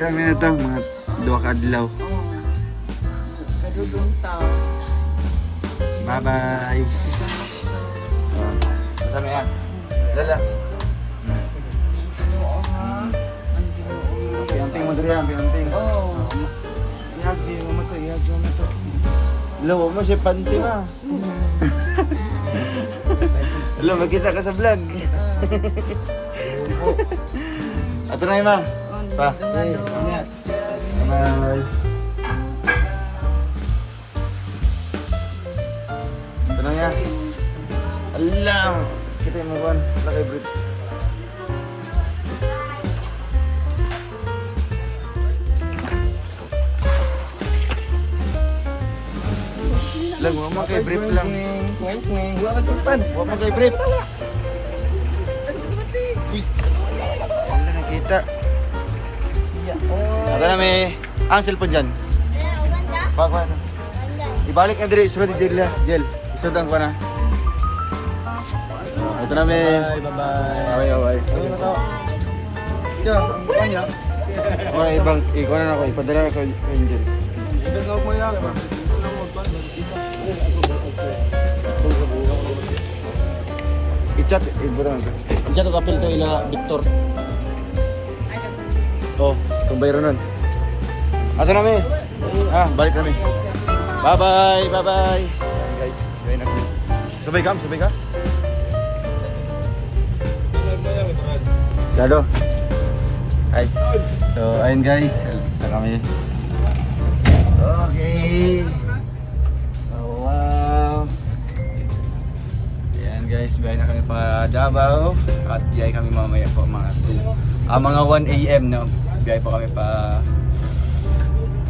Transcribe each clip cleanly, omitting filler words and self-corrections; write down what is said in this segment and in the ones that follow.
Marami na to, mga 2 ka adlaw. Kadudong tao. Bye-bye. Masama yan. Lala. Oo nga. Ang ginoo. Piamping mo dito yan, piamping. Oo. Ihagsi mo to, ihagsi mo to. Lawa mo siya panty ma. Hello, magkita ka sa vlog. Ato na yung ma. Pa. Bye. Ito na yan. Alam. Kita yung mga laki brit. Lang, huwag mo kay brief lang. Huwag ka tulpan. Huwag mo kay brief. Wala nakita. Ito na may ang cellphone dyan. Pak, pak. Ibalik na diri. Surat di Jel. Isudang ko na. Ito na may... Bye-bye. Away. Ano na to? Yan, ang kanya. Okay, ibang... Ikaw na ako. Ipadala na ko yung Jel. Ibig mo yan. I-chat. Iburang ka. I-chat o kapil to ila Victor. Oh, itong bayro nun. Ato na may. Balik na may. Bye-bye. Bye-bye. Guys, gawin na kami. Sabay ka? Sabay ka? Sado. Right. So, ayun guys. Alis na kami. Okay. Oh, wow. Ayan guys, biyahe na kami pa Davao. At biyahe kami mamaya po mga 1 AM no. Biyahe po kami pa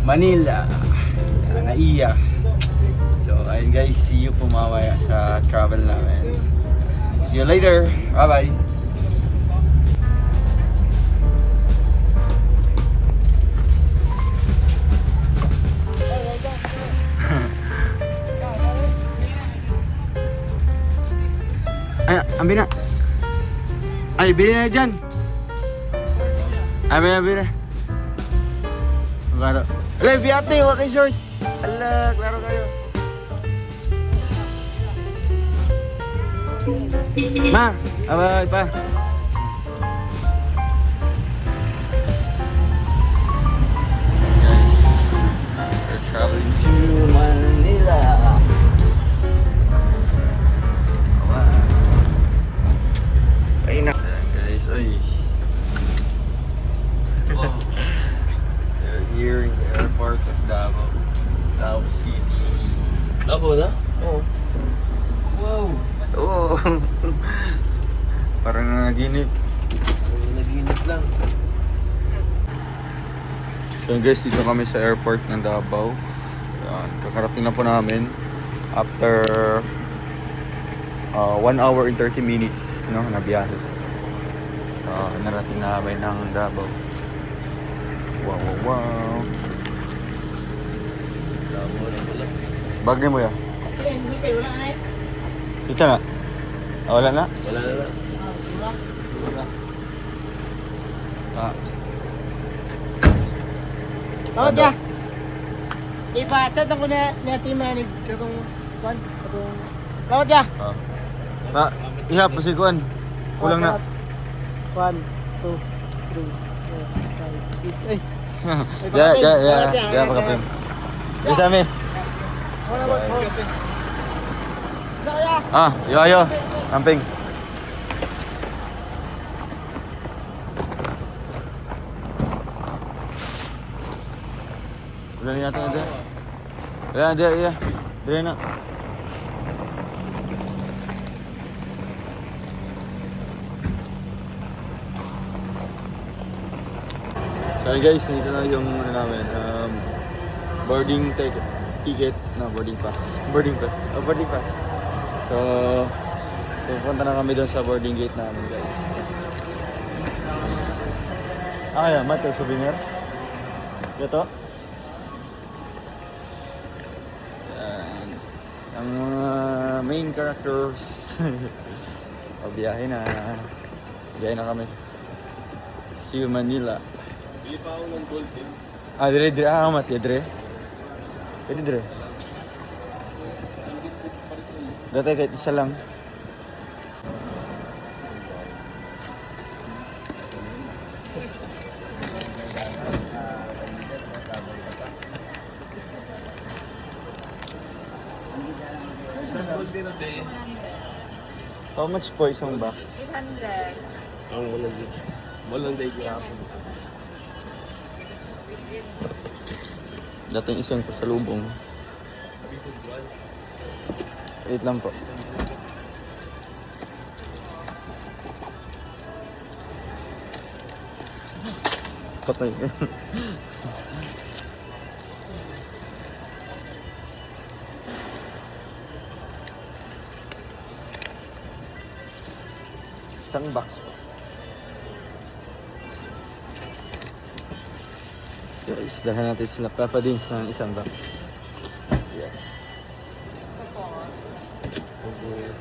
Manila. Naiya. So, ayun guys, see you po mamaya sa travel namin. See you later. Bye-bye. Ay, ambil na. Ay, bili na dyan. Ambil na. Klaro. Alay, biyate, huwag kayo short. Ala, klaro kayo. Ma, abay pa. Guys, we're traveling to Manila. Ay na guys, ay. They're here in the airport of Davao City. Davao na? Oh. Wow. Oh. Parang nanaginip. Naginip lang. So guys, dito kami sa airport ng Davao. Yan, kakarating na po namin after 1 hour and 30 minutes no, na biyahe. So, narating na kami ng Davao. Wow. Davao na pala. Bagay mo ya? Isa na? Wala na? Wala na lang. Oh, dia. Ipatat ako na natin manig katong kwan, katong. Oh, dia. Ihap pa si Kuan. Kulang na. 1 2 3 4 5 6. Ay. Ya, pagkapin. Bisa mi. Wala ba? Ayo. Camping. Udah niat ada. Ada ya. Dia nak. So guys, dito na yung ano namin, boarding ticket, boarding pass. Boarding pass. So, pupunta na kami doon sa boarding gate namin, guys. Ayan, mate, souvenir. Ito. Ayan. Ang mga main characters. Biyahe na kami. See you Manila. Bili pa ako ng gold din. Ah, dire. Ah, amat ya, dire. Pwede dire. Dati kahit isa lang. Gold din natin. How much po isang box? 800. Ang walang din. Walang day kahapon. Dating isang pasalubong. Wait lang po. Patay. Isang box po. Guys, dahan natin sila Papa din sa isang box. Yeah. Ito po. Okay.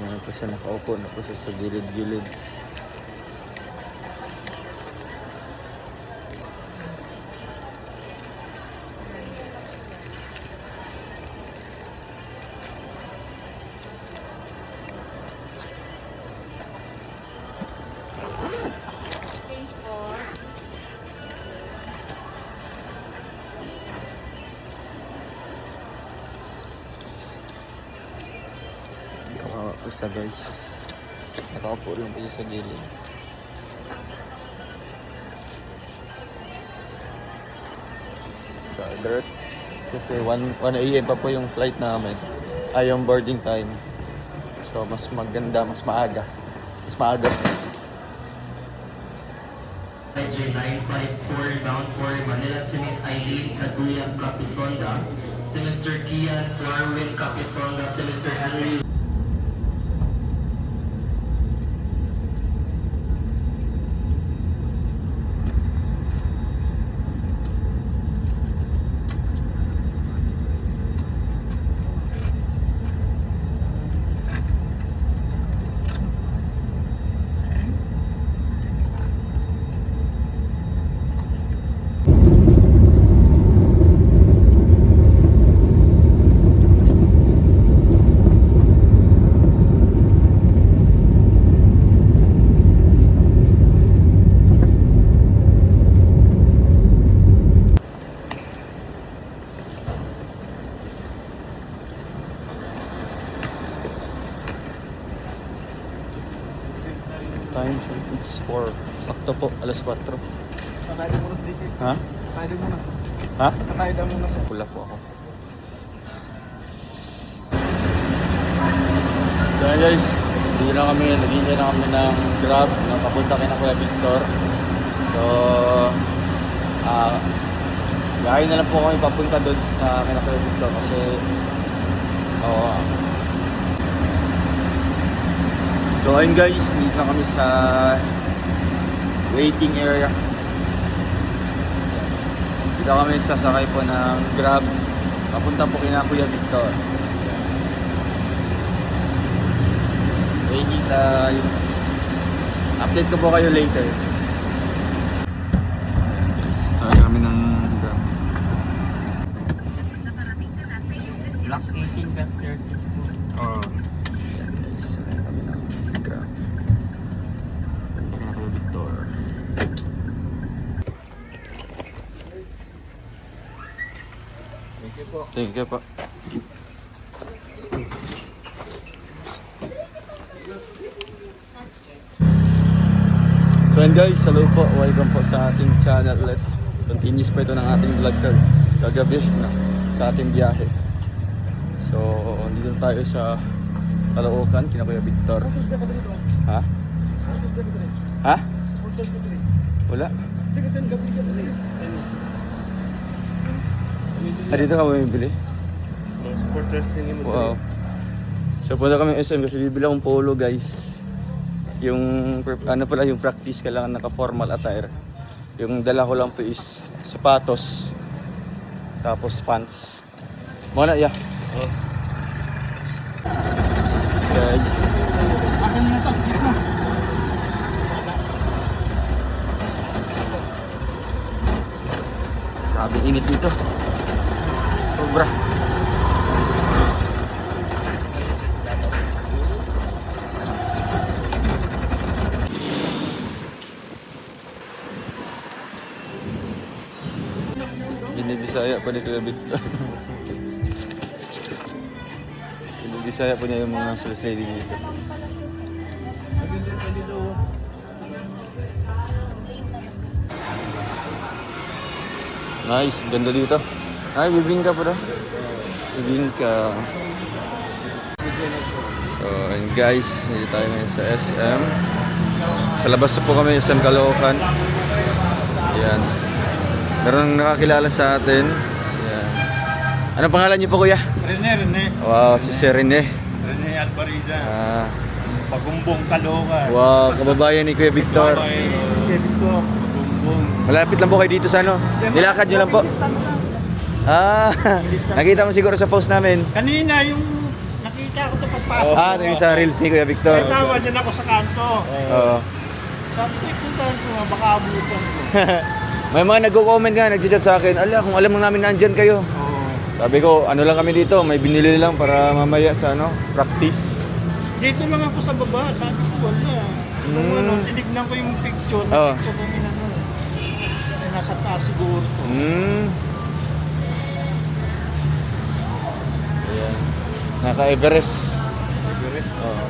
Ngayon po siya nakaupo na po siya sa gilid-gilid. Thank po. Kawawa po siya guys. Nakaupo lang po siya sa gilid. Sa Emirates. Kasi 1 AM pa po yung flight namin. Ay, yung boarding time. So, mas maganda, mas maaga. Mas maaga. Niger 954 bound for Manila to Miss Eileen Kaduya Capisonda, to Mr. Kian Clarwin Capisonda, to Mr. Henry Time, it's 4. Sakto po, alas 4. Katayo mo na sa dikit. Ha? Katayo mo na. Ha? Katayo daw muna sa... Pula po ako. So yun guys, hindi na kami, naghihintay na kami ng Grab na papunta kina Kuya Victor. So, gahin na lang po kami papunta doon sa kina Kuya Victor kasi so ayun guys, dito na kami sa waiting area. Dito kami sasakay po ng Grab papunta po kina Kuya Victor. Waiting tayo. Update ko po kayo later. Sasakay kami ng Grab. Block 18, Block 32. Oo. Sasakay kami ng Grab. Papunta kina Kuya Victor. Thank you po. Thank you po. So and guys, hello po. Welcome po sa ating channel ulit. Continuous pa ito ng ating vlog kagabi na, sa ating biyahe. So, dito tayo sa Caloocan, kina Kuya Victor. Ha? Ha? Wala. Ah, dito ka bumibili? Mga support wrestling yung Wow. So punta kami SM kasi bibili akong polo guys. Yung ano pala yung practice kailangan naka formal attire. Yung dala ko lang po is sapatos. Tapos pants. Muna, yeah. Guys. Akin na ito, sige mo. Grabe init dito. Sobra. Binibisaya pa ni Kuya Victor. Binibisaya pa niya yung mga sales lady dito. Nice, ganda dito. Ay, bibingka pa daw. Bibingka. So, and guys, dito tayo ngayon sa SM. Sa labas na po kami, SM Caloocan. Ayan. Meron nakakilala sa atin. Ayan. Anong pangalan niyo po, kuya? Rene. Wow, si Sir Rene. Rene Albarida. Ah, Pagumbong Caloocan. wow, kababayan ni Kuya Victor. Victor, Pagumbong. Malapit lang po kayo dito sa ano? Nilakad nyo lang po. Ah, nakita mo siguro sa post namin. Kanina yung nakita ko ito pagpasok. Ah, ito yung sa reels ni Kuya Victor. May tawa dyan ako sa kanto. Oo. Sabi ko, puntahan ko nga, baka abutan ko. May mga nagko-comment nga, nag-chat sa akin, ala, kung alam mo namin nandyan kayo. Oo. Sabi ko, ano lang kami dito, may binili lang para mamaya sa ano, practice. Dito lang ako sa baba, sabi ko wala. Kung Mm. ano, tinignan ko yung picture, Oo. picture kami na ano. Ay, nasa taas siguro to. Ayan. Naka-Everest. Oo.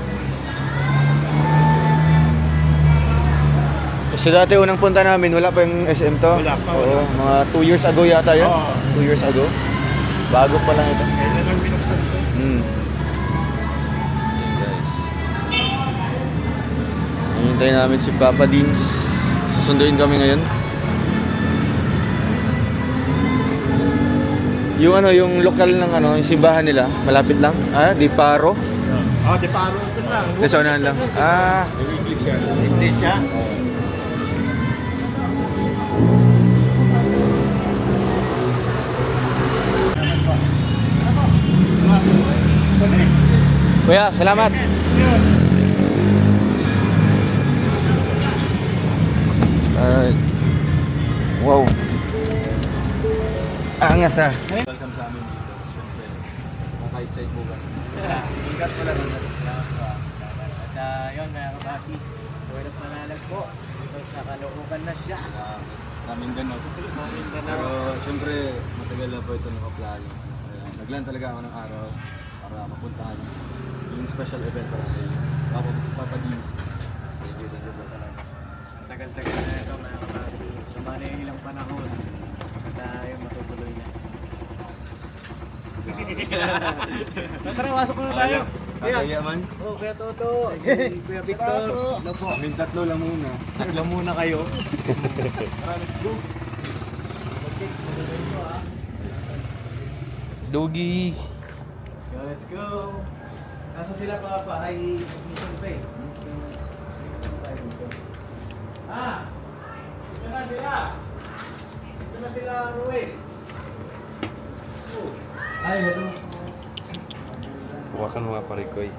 Kasi dati unang punta namin, wala pa yung SM to. Wala pa, Oo, wala. mga 2 years ago yata yan. Oo. 2 years ago. Bago pa lang ito. Kaya lang binuksan ko. Hmm. Guys. Hintayin namin si Papa Dins. Susunduin kami ngayon. Yung ano, yung lokal ng ano, yung simbahan nila, malapit lang. Ah, Di Paro. Oh, di paro ito lang. Lesonan lang. Ah, Iglesia. Iglesia. kuya, salamat. Wow. Angas ah. Welcome sa amin dito. Siyempre, maka-excite bukas. Ingat pala rin. At yun, mga kabaki. Wala panalag po. Ito sa Caloocan na siya. Namin ganun. Pero siyempre, matagal na po ito nakaplano. Kaya naglan talaga ako ng araw para mapuntahan yung special event para kay Papa Dins. Thank you talaga. Ang tagal-tagal na ito, mga kabaki. Sumana yung ilang panahon. At yung matutuloy na. Tara, wasok na tayo. Kaya man. Oh, Kuya Toto. Si Kuya Victor. Hello po. Kaming tatlo lang muna. Tatlo muna kayo. Tara, let's go. Dogi. Let's go. Nasa sila Papa? Ay, mission pay. Ah! Ito na sila. Ito na sila, Ruel. Oh. Ay, ito. Bukakan mga parikoy.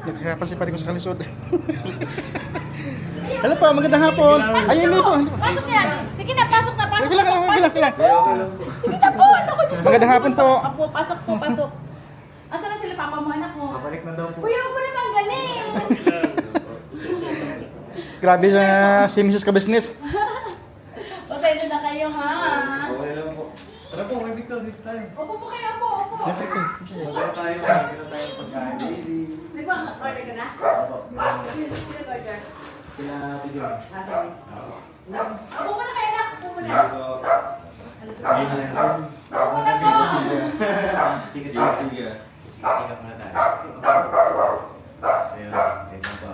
Nagkakapan si Pariko sa kalisod. Hello po, magandang hapon. Ayun na po. Pasok yan! Sige na, pasok na, pasok, Wala pasok, lang, pasok. wala lang. Sige na po, ano ko, Diyos ko. Magandang hapon po. Apo, pasok po, pasok. Asan na sila, papa mo, anak mo? Babalik na daw po. Kuya, huwag mo na tanggalin. Grabe sa si Mrs. Ka-Business. Pasensya na kayo, ha? Okay lang po. Tara po, may Victor, dito tayo. Opo po kayo, opo, opo. Wala tayo, wala tayo pagkain. Di ba, order ka na? Sino order? Sila Tidio. Asan? Opo muna kayo, anak. Opo muna. Opo na po. Sige, sige. Tingnan muna tayo. Sa'yo, tingnan pa.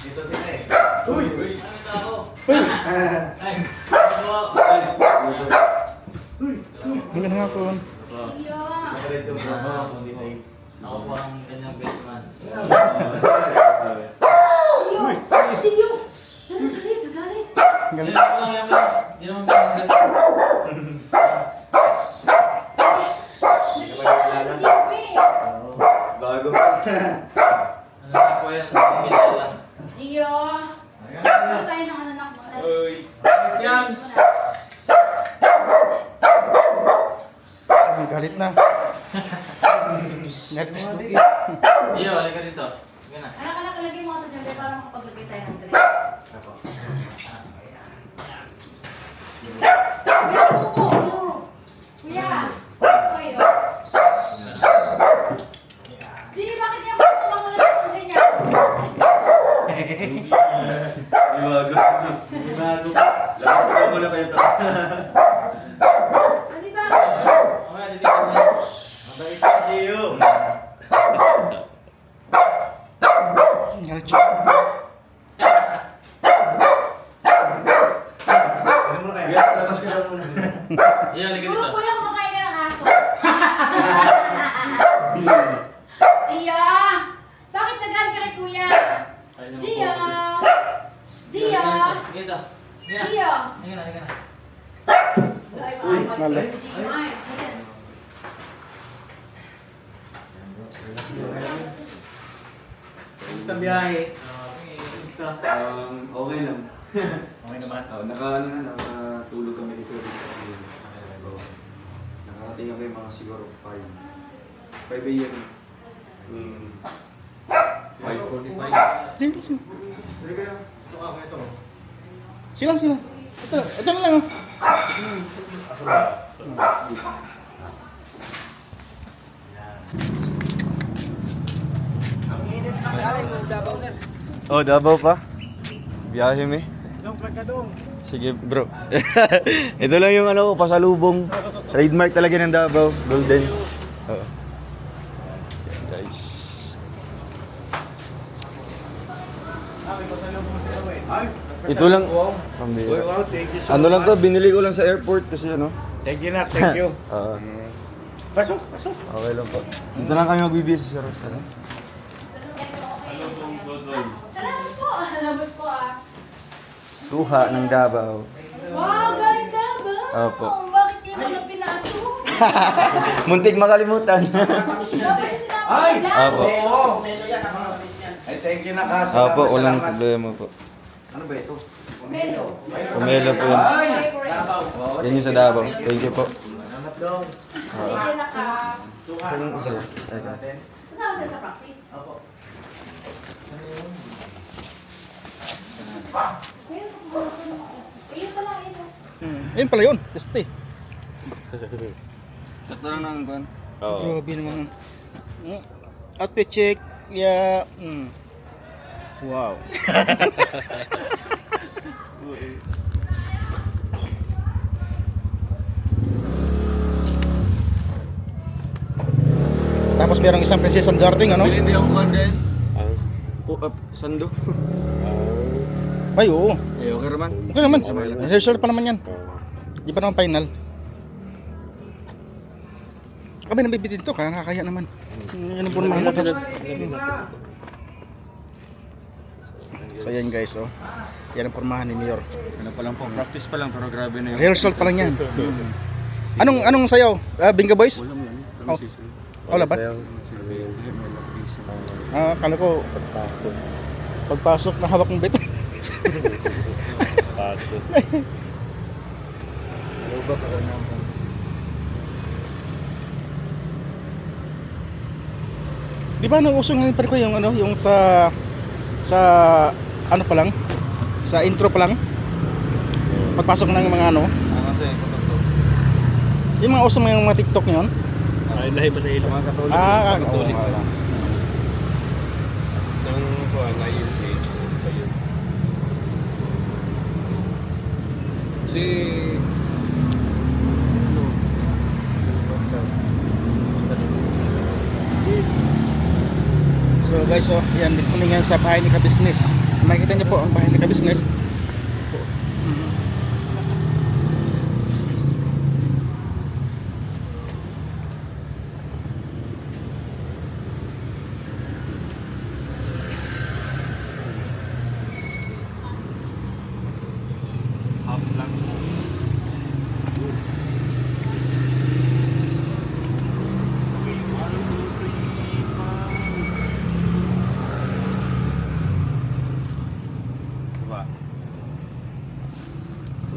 Dito sila eh. Uy! Uy! Magandang hapon. Iyo. Ako po ang kanyang best man. Uy! Tiyo! Nagalit. Galit. Hindi naman ganun. Bago. Ano po yan? Hindi kilala. Tiyo! Ano tayo ng anak mo? Uy. Yan! Galit na. Galit na. Iyo, halika dito. Sige na. Anak, lagay mo ito dyan para makapaglagay tayo ng dress. Kuya, upo! Kuya! Kuya! Di, bakit niya matutuwa mo lang ng ganyan? Bago. Bago. Lakas ko muna kayo to. Ano ba? Okay, titignan mo. Galit siya. Lakas ka lang muna. Iyo, halika Siguro dito. kuya kumakain ka ng aso. Tia! Bakit nagalit ka kay kuya? Kain naman Tia! po. Tia! Sige dito. Sige na. Tia! Halika na, halika na. Ay, Mali. Ay, ayan. Kamusta biyahe? Okay. Kamusta? Okay lang. Okay naman. Nakatulog kami dito. Nakarating kami mga siguro 5 a.m. 5:45. Hindi kaya. Ito ka, ito. Sila. Ito na lang. Oh. Oh, Davao pa? Biyahe mi? Sige bro. Ito lang yung ano ko, pasalubong. Trademark talaga ng Davao, golden. Oo. Yan, guys. Ito lang. Pambira. Wow, thank you so Ano lang to, binili ko lang sa airport kasi ano. Thank you na, thank you. Oo. Pasok. Okay lang po. Dito lang kami magbibihis sa restaurant. Salamat po. Salamat po ah. Suha ng Davao. Wow, galing na ba? Opo. Bakit niyo ko na pinaso? Muntik makalimutan. Dapat sinama sila. Opo. Ay, thank you na ka. Opo, walang problema po. Melo. Pumelo po yun. Favorite. Yan yung sa Davao. Thank you po. Thank you na ka. Saan yung isa? Teka. Kasama sila sa practice. Ayun pala, ayun. Ayun pala yun. Este. Sakto lang ng kuhan. Grabe naman. Outfit check. Yeah. Wow. Tapos merong isang prinsesang darting, ano? Hindi ako kuhan dahil. Sando. Ay, oo. Eh, okay naman. Okay naman. Rehearsal pa naman yan. Di pa naman final. Kami nabibitin to, kaya nakakaya naman. Yan ang naman ako. So yan guys, oh. Yan ang pormahan ni Mayor. Ano pa lang po, practice pa lang pero grabe na yun. Rehearsal pa lang yan. Anong sayaw? Bingo Boys? Oh. Wala ba? Kala ko pagpasok na hawak ng bet. Pasok. Di ba nang uso ngayon pa rin ko yung ano, yung sa ano pa lang, sa intro pa lang. Pagpasok ng mga ano, Kasi, yung mga uso mga TikTok ngayon. Ay, lahi ba na ilo? Katolik. Katolik. oo, wala. Nang kuha na yun eh. Ayun. Si... So guys, oh, yan dito kami ngayon sa bahay ni Ka-Business. Makikita niyo po ang bahay ni Ka-Business.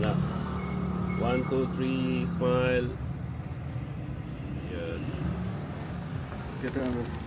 Wala. 1, 2, 3, smile. Yan. Kita na.